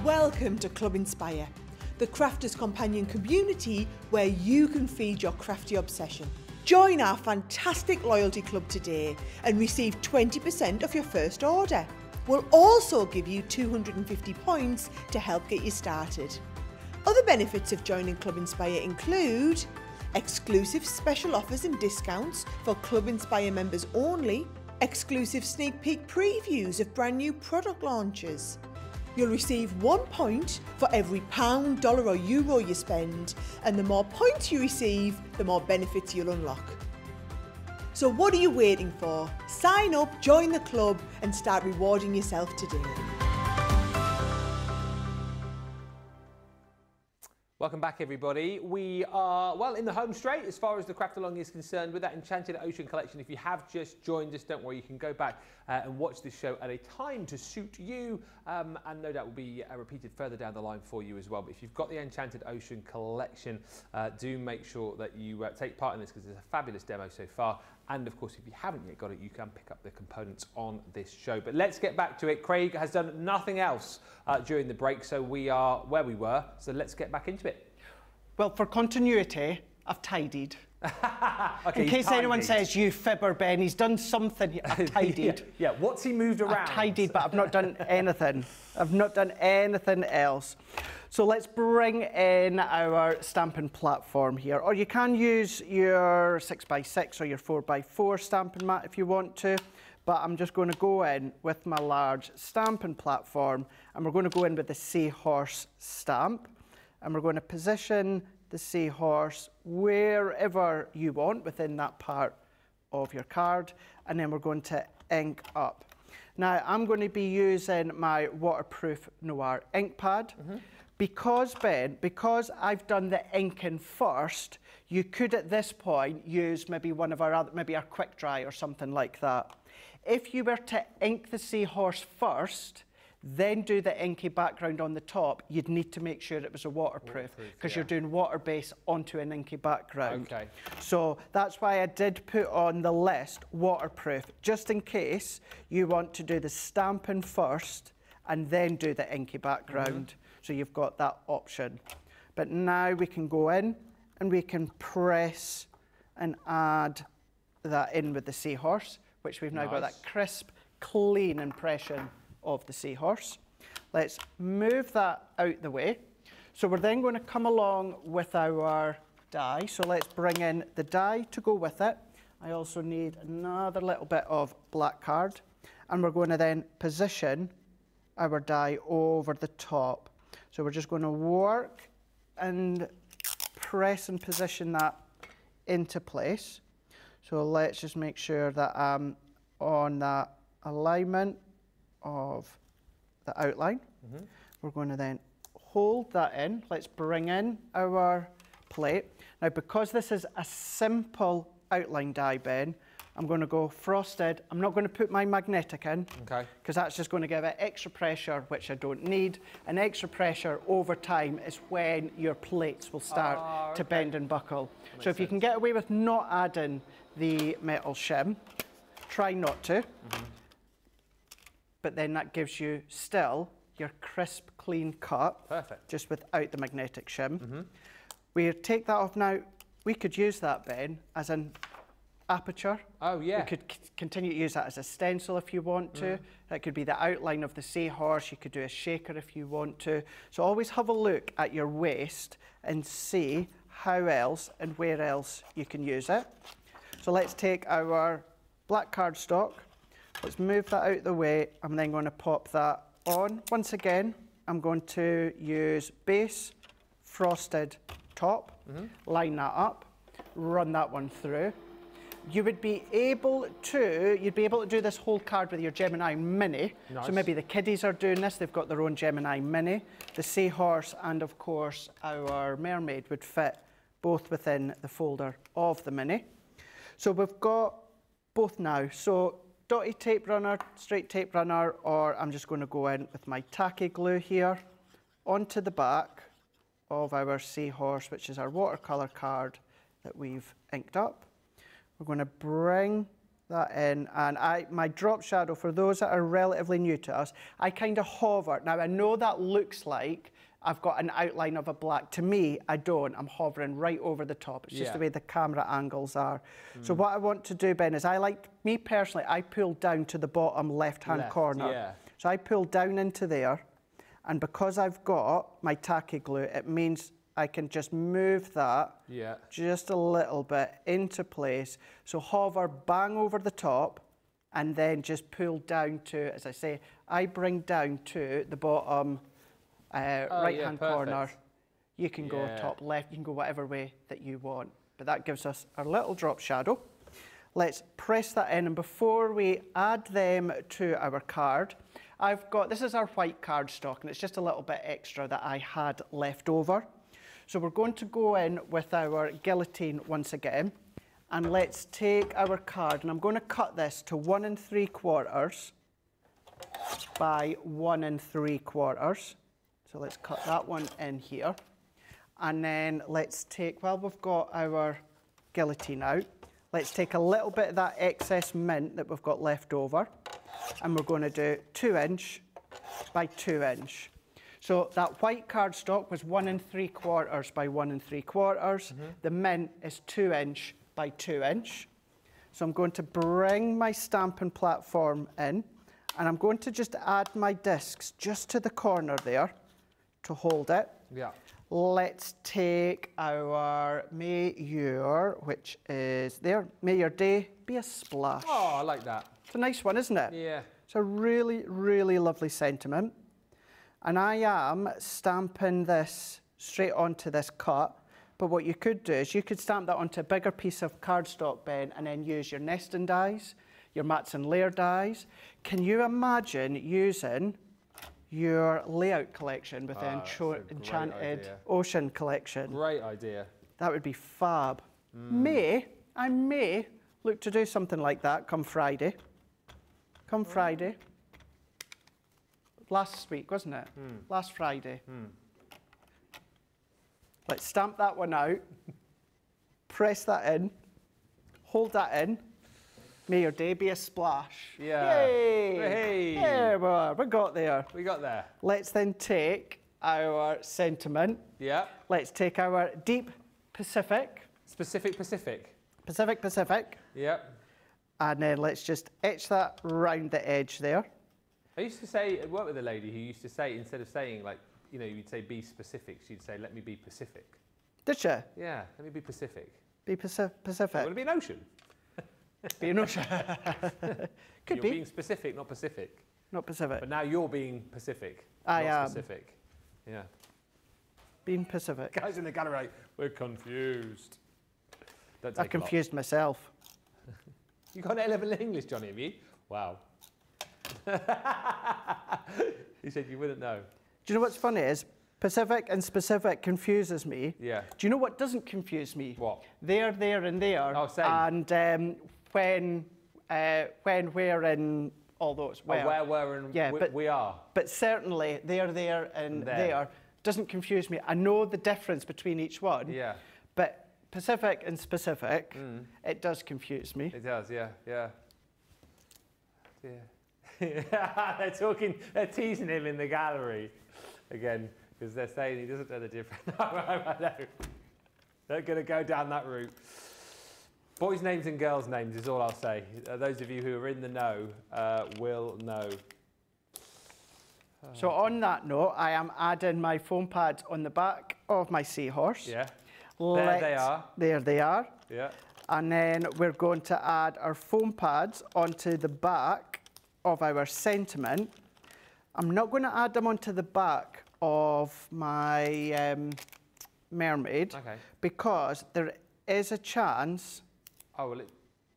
Welcome to Club Inspire, the crafters' companion community where you can feed your crafty obsession. Join our fantastic loyalty club today and receive 20% off your first order. We'll also give you 250 points to help get you started. Other benefits of joining Club Inspire include exclusive special offers and discounts for Club Inspire members only, exclusive sneak peek previews of brand new product launches. You'll receive 1 point for every pound, dollar or euro you spend, and the more points you receive, the more benefits you'll unlock. So what are you waiting for? Sign up, join the club and start rewarding yourself today. Welcome back, everybody. We are, well, in the home straight as far as the craft along is concerned with that Enchanted Ocean collection. If you have just joined us, don't worry, you can go back and watch this show at a time to suit you, and no doubt will be repeated further down the line for you as well. But if you've got the Enchanted Ocean collection, do make sure that you take part in this, because it's a fabulous demo so far. And of course, if you haven't yet got it, you can pick up the components on this show. But let's get back to it. Craig has done nothing else during the break, so we are where we were. So let's get back into it. Well, for continuity, I've tidied. Okay, in case anyone says, you fibber, Ben, he's done something. I've tidied. Yeah, what's he moved around? I've tidied, but I've not done anything. I've not done anything else. So let's bring in our stamping platform here. Or you can use your 6x6 or your 4x4 stamping mat if you want to. But I'm just going to go in with my large stamping platform, and we're going to go in with the seahorse stamp. And we're going to position the seahorse wherever you want within that part of your card, and then we're going to ink up. Now, I'm going to be using my waterproof Noir ink pad. Because, Ben, because I've done the inking first, you could at this point use maybe one of our other, maybe our quick dry or something like that. If you were to ink the seahorse first, then do the inky background on the top, you'd need to make sure it was a waterproof, because you're doing water base onto an inky background. Okay. So that's why I did put on the list waterproof, just in case you want to do the stamping first and then do the inky background. So you've got that option. But now we can go in and we can press and add that in with the seahorse, which we've now got that crisp, clean impression of the seahorse. Let's move that out the way. So we're then going to come along with our dye. So let's bring in the dye to go with it. I also need another little bit of black card. And we're going to then position our dye over the top. So we're just going to work and press and position that into place. So let's just make sure that I'm on that alignment of the outline. We're going to then hold that in. Let's bring in our plate. Now, because this is a simple outline die, Ben, I'm going to go frosted. I'm not going to put my magnetic in, because that's just going to give it extra pressure, which I don't need. And extra pressure over time is when your plates will start to bend and buckle. So if you can get away with not adding the metal shim, try not to. But then that gives you still your crisp, clean cut. Perfect. Just without the magnetic shim. We take that off now. We could use that, Ben, as an aperture. Oh, yeah. We could continue to use that as a stencil if you want to. That could be the outline of the seahorse. You could do a shaker if you want to. So always have a look at your waste and see how else and where else you can use it. So let's take our black cardstock. Let's move that out the way. I'm then going to pop that on. Once again, I'm going to use base, frosted top, line that up, run that one through. You would be able to, you'd be able to do this whole card with your Gemini Mini. Nice. So maybe the kiddies are doing this, they've got their own Gemini Mini. The seahorse and of course our mermaid would fit both within the folder of the Mini. So we've got both now. So dotty tape runner, straight tape runner, or I'm just going to go in with my tacky glue here onto the back of our seahorse, which is our watercolour card that we've inked up. We're going to bring that in, and my drop shadow, for those that are relatively new to us, I kind of hover. Now I know that looks like I've got an outline of a black. To me, I don't. I'm hovering right over the top. It's just the way the camera angles are. So what I want to do, Ben, is me personally, I pull down to the bottom left-hand corner. Yeah. So I pull down into there, and because I've got my tacky glue, it means I can just move that just a little bit into place. So hover, bang over the top, and then just pull down to, as I say, I bring down to the bottom right-hand corner. You can go top left, you can go whatever way that you want. But that gives us our little drop shadow. Let's press that in, and before we add them to our card, this is our white cardstock, and it's just a little bit extra that I had left over. So we're going to go in with our guillotine once again, and let's take our card, and I'm going to cut this to 1 3/4 by 1 3/4. So let's cut that one in here. And then let's take, while we've got our guillotine out, let's take a little bit of that excess mint that we've got left over, and we're going to do 2 inch by 2 inch. So that white cardstock was 1 3/4 by 1 3/4. The mint is 2 inch by 2 inch. So I'm going to bring my stamping platform in, and I'm going to just add my discs just to the corner there to hold it. Let's take our May Your, which is there. May your day be a splash. Oh, I like that. It's a nice one, isn't it? Yeah. It's a really, really lovely sentiment. And I am stamping this straight onto this cut. But what you could do is you could stamp that onto a bigger piece of cardstock, Ben, and then use your nesting dies, your mats and layer dies. Can you imagine using your layout collection with the Enchanted Ocean collection? Great idea. That would be fab. I may look to do something like that come Friday. Come Friday. Last week, wasn't it? Last Friday. Let's stamp that one out. Press that in. Hold that in. May your day be a splash. Yeah. Yay! Hey. Yeah, we got there. We got there. Let's then take our sentiment. Yeah. Let's take our deep Pacific. Specific Pacific. Pacific. Yeah. And then let's just etch that round the edge there. I used to say, I worked with a lady who used to say, instead of saying like, you know, you'd say be specific, she'd say, let me be Pacific. Did you? Yeah, let me be Pacific. Be Pacific. Would it be an ocean? Be an ocean. Could You're be. being specific, not Pacific. Not Pacific. But now you're being Pacific, I not am. specific. Yeah. Being Pacific. Guys in the gallery, like, we're confused. Don't take I confused myself. You got an A-level in English, Johnny, have you? Wow. He said you wouldn't know. Do you know what's funny is Pacific and specific confuses me. Yeah. Do you know what doesn't confuse me? What? There, and there. Oh, same. And when, where, and all those. Where, where, and yeah, we are. But certainly there, and there doesn't confuse me. I know the difference between each one. Yeah. But Pacific and specific, it does confuse me. It does, yeah, yeah. Yeah. They're teasing him in the gallery again, because they're saying he doesn't know the difference. I know. They're going to go down that route. Boys' names and girls' names is all I'll say. Those of you who are in the know will know. So on that note, I am adding my foam pads on the back of my seahorse. Yeah. There they are. There they are. Yeah. And then we're going to add our foam pads onto the back of our sentiment. I'm not going to add them onto the back of my mermaid, because there is a chance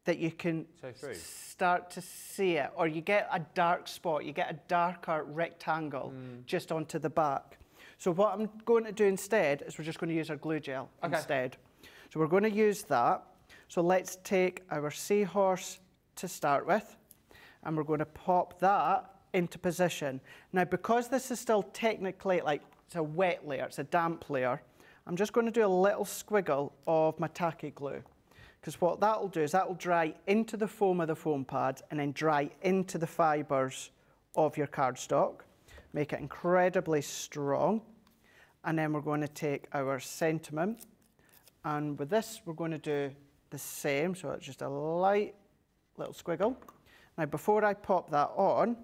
that you can start to see it, or you get a dark spot, you get a darker rectangle just onto the back. So what I'm going to do instead is we're just going to use our glue gel instead. So we're going to use that. So let's take our seahorse to start with, and we're going to pop that into position. Now, because this is still technically like it's a wet layer, it's a damp layer, I'm just going to do a little squiggle of my tacky glue. Because what that'll do is that'll dry into the foam of the foam pads and then dry into the fibres of your cardstock. Make it incredibly strong. And then we're going to take our sentiment, and with this we're going to do the same, so it's just a light little squiggle. Now before I pop that on,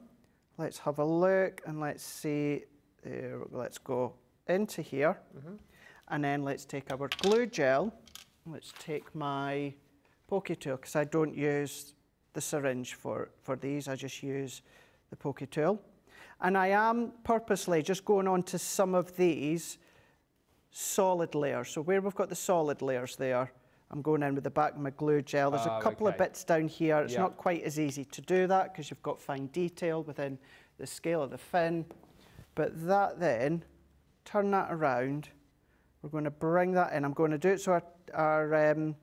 let's have a look and let's see, there, let's go into here, and then let's take our glue gel. Let's take my pokey tool, because I don't use the syringe for these, I just use the pokey tool. And I am purposely just going on to some of these solid layers. So where we've got the solid layers there, I'm going in with the back of my glue gel. There's a couple of bits down here. It's not quite as easy to do that because you've got fine detail within the scale of the fin. But that then, turn that around. We're going to bring that in. I'm going to do it so our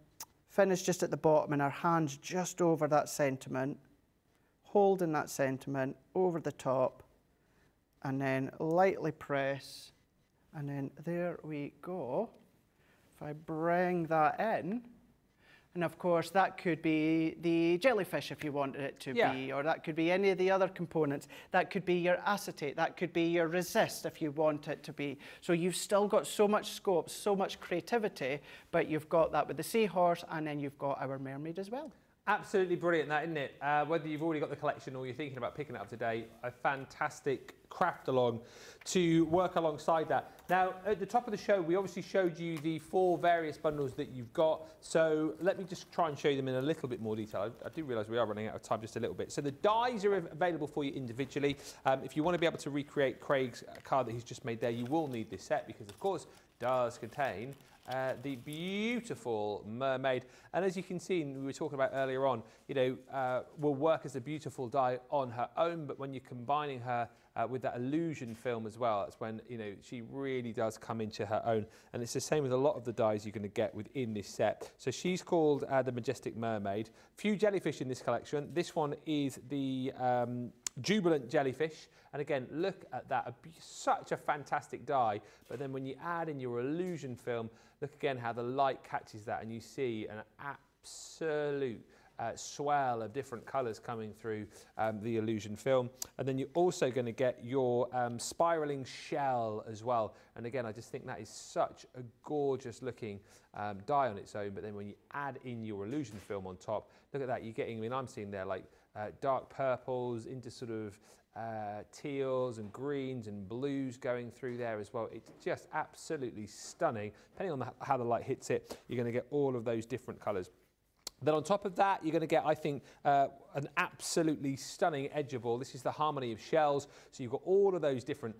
fin is just at the bottom and our hand's just over that sentiment, holding that sentiment over the top, and then lightly press, and then there we go. If I bring that in, and of course that could be the jellyfish if you wanted it to be, or that could be any of the other components. That could be your acetate, that could be your resist if you want it to be. So you've still got so much scope, so much creativity, but you've got that with the seahorse, and then you've got our mermaid as well. Absolutely brilliant, that, isn't it? Whether you've already got the collection or you're thinking about picking it up today, a fantastic craft along to work alongside that. Now, at the top of the show, we obviously showed you the 4 various bundles that you've got. So let me just try and show you them in a little bit more detail. I do realise we are running out of time just a little bit. So the dies are available for you individually. If you want to be able to recreate Craig's card that he's just made there, you will need this set because, of course, does contain the beautiful mermaid, and as you can see, we were talking about earlier on, you know, will work as a beautiful die on her own, but when you're combining her with that illusion film as well, that's when, you know, she really does come into her own. And it's the same with a lot of the dies you're going to get within this set. So she's called the Majestic Mermaid. Few jellyfish in this collection. This one is the Jubilant Jellyfish, and again, look at that, such a fantastic die. But then when you add in your illusion film, look again how the light catches that, and you see an absolute swell of different colours coming through the illusion film. And then you're also going to get your spiralling shell as well. And again, I just think that is such a gorgeous looking die on its own. But then when you add in your illusion film on top, look at that, you're getting, I mean, I'm seeing there like dark purples into sort of teals and greens and blues going through there as well. It's just absolutely stunning. Depending on how the light hits it, you're going to get all of those different colours. Then on top of that, you're going to get, I think, an absolutely stunning edgeable. This is the harmony of shells. So you've got all of those different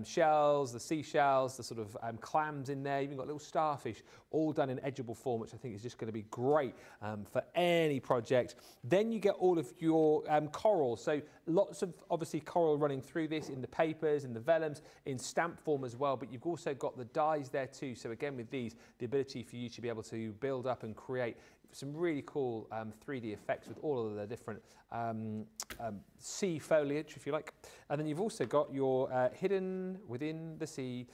shells, the seashells, the sort of clams in there. You've even got little starfish, all done in edgeable form, which I think is just going to be great for any project. Then you get all of your coral. So lots of, obviously, coral running through this in the papers, in the vellums, in stamp form as well. But you've also got the dies there too. So again, with these, the ability for you to be able to build up and create some really cool 3D effects with all of the different sea foliage, if you like. And then you've also got your hidden within the sea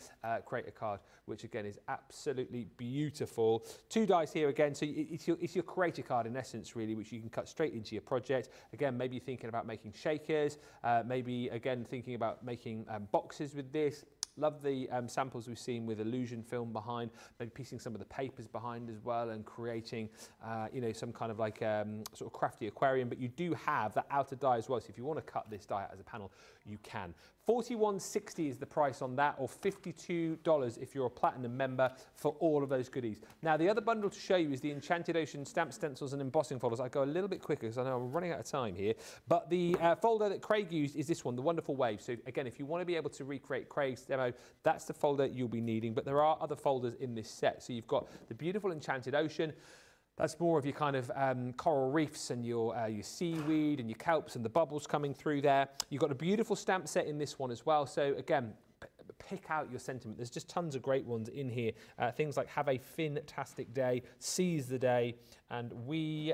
creator card, which again is absolutely beautiful. 2 dice here again, so it's your creator card in essence, really, which you can cut straight into your project. Again, maybe you're thinking about making shakers, maybe again thinking about making boxes with this. Love the samples we've seen with illusion film behind, maybe piecing some of the papers behind as well and creating, you know, some kind of like sort of crafty aquarium. But you do have that outer die as well. So if you want to cut this die out as a panel, you can. $41.60 is the price on that, or $52 if you're a platinum member for all of those goodies. Now, the other bundle to show you is the Enchanted Ocean stamp stencils and embossing folders. I go a little bit quicker because I know I'm running out of time here. But the folder that Craig used is this one, the Wonderful Wave. So again, if you want to be able to recreate Craig's demo, that's the folder you'll be needing. But there are other folders in this set. So you've got the beautiful Enchanted Ocean. That's more of your kind of coral reefs and your seaweed and your kelps and the bubbles coming through there. You've got a beautiful stamp set in this one as well. So again, pick out your sentiment. There's just tons of great ones in here. Things like have a fantastic day, seize the day, and we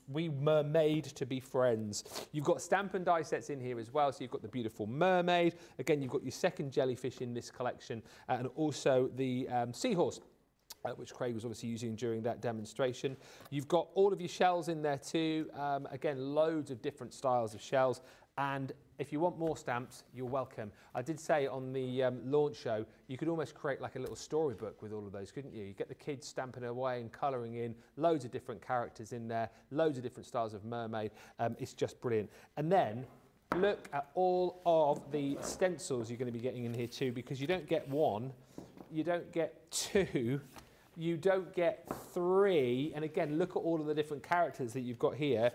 mermaid to be friends. You've got stamp and die sets in here as well. So you've got the beautiful mermaid. Again, you've got your second jellyfish in this collection, and also the seahorse, which Craig was obviously using during that demonstration. You've got all of your shells in there too. Again, loads of different styles of shells. And if you want more stamps, you're welcome. I did say on the launch show, you could almost create like a little storybook with all of those, couldn't you? You get the kids stamping away and colouring in, loads of different characters in there, loads of different styles of mermaid. It's just brilliant. And then look at all of the stencils you're going to be getting in here too, because you don't get one, you don't get two, you don't get 3, and again, look at all of the different characters that you've got here.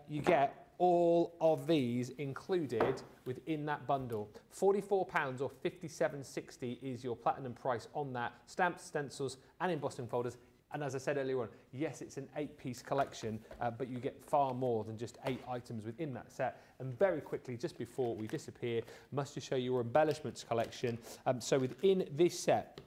You get all of these included within that bundle. £44 or $57.60 is your platinum price on that. Stamps, stencils, and embossing folders. And as I said earlier on, yes, it's an 8-piece collection, but you get far more than just 8 items within that set. And very quickly, just before we disappear, must just show you your embellishments collection. So within this set,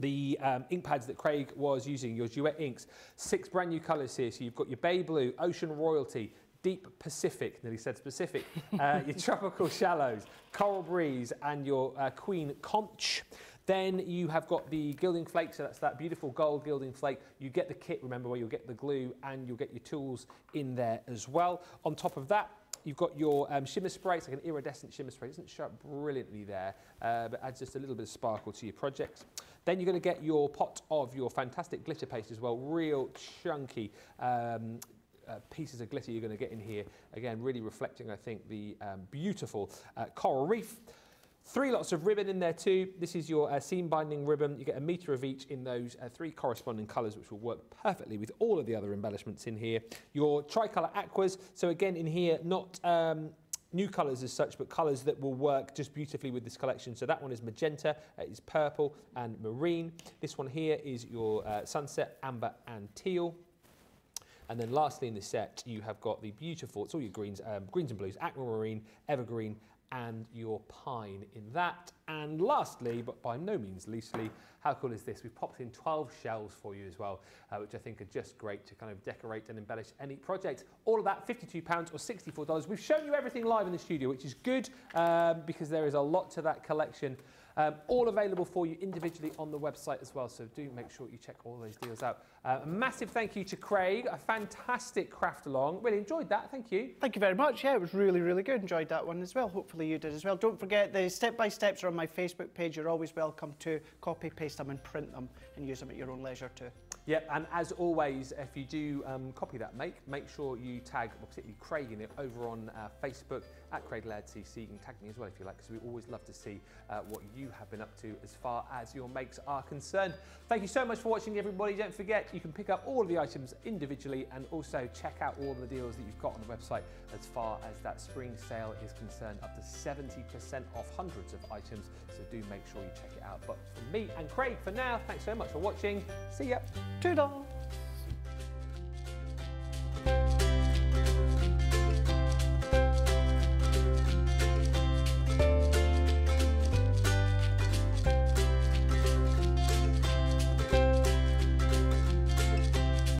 the ink pads that Craig was using, your Duet inks, 6 brand new colours here. So you've got your Bay Blue, Ocean Royalty, Deep Pacific, nearly said specific, your Tropical Shallows, Coral Breeze, and your Queen Conch. Then you have got the gilding flake, so that's that beautiful gold gilding flake. You get the kit, remember, where you'll get the glue and you'll get your tools in there as well. On top of that, you've got your shimmer spray. It's like an iridescent shimmer spray. It doesn't show up brilliantly there, but adds just a little bit of sparkle to your projects. Then you're going to get your pot of your fantastic glitter paste as well. Real chunky pieces of glitter you're going to get in here. Again, really reflecting, I think, the beautiful coral reef. 3 lots of ribbon in there too. This is your seam binding ribbon. You get 1 metre of each in those 3 corresponding colours, which will work perfectly with all of the other embellishments in here. Your tricolour aquas. So again, in here, not new colours as such, but colours that will work just beautifully with this collection. So that one is magenta, it's purple and marine. This one here is your sunset, amber and teal. And then lastly in this set, you have got the beautiful, it's all your greens, greens and blues, aquamarine, evergreen, and your pine in that. And lastly, but by no means leastly, how cool is this? We've popped in 12 shells for you as well, which I think are just great to kind of decorate and embellish any project. All of that, £52 or $64. We've shown you everything live in the studio, which is good because there is a lot to that collection. all available for you individually on the website as well. So do make sure you check all those deals out. A massive thank you to Craig, a fantastic craft along. Really enjoyed that, thank you. Thank you very much. Yeah, it was really, really good. Enjoyed that one as well. Hopefully you did as well. Don't forget the step-by-steps are on my Facebook page. You're always welcome to copy, paste them and print them and use them at your own leisure too. Yeah, and as always, if you do copy that make sure you tag, well, particularly Craig in it, over on Facebook at Craig Laird CC. You can tag me as well if you like, because we always love to see what you have been up to as far as your makes are concerned. Thank you so much for watching, everybody. Don't forget, you can pick up all of the items individually and also check out all the deals that you've got on the website as far as that spring sale is concerned, up to 70% off hundreds of items. So do make sure you check it out. But from me and Craig for now, thanks so much for watching. See ya. Toodle!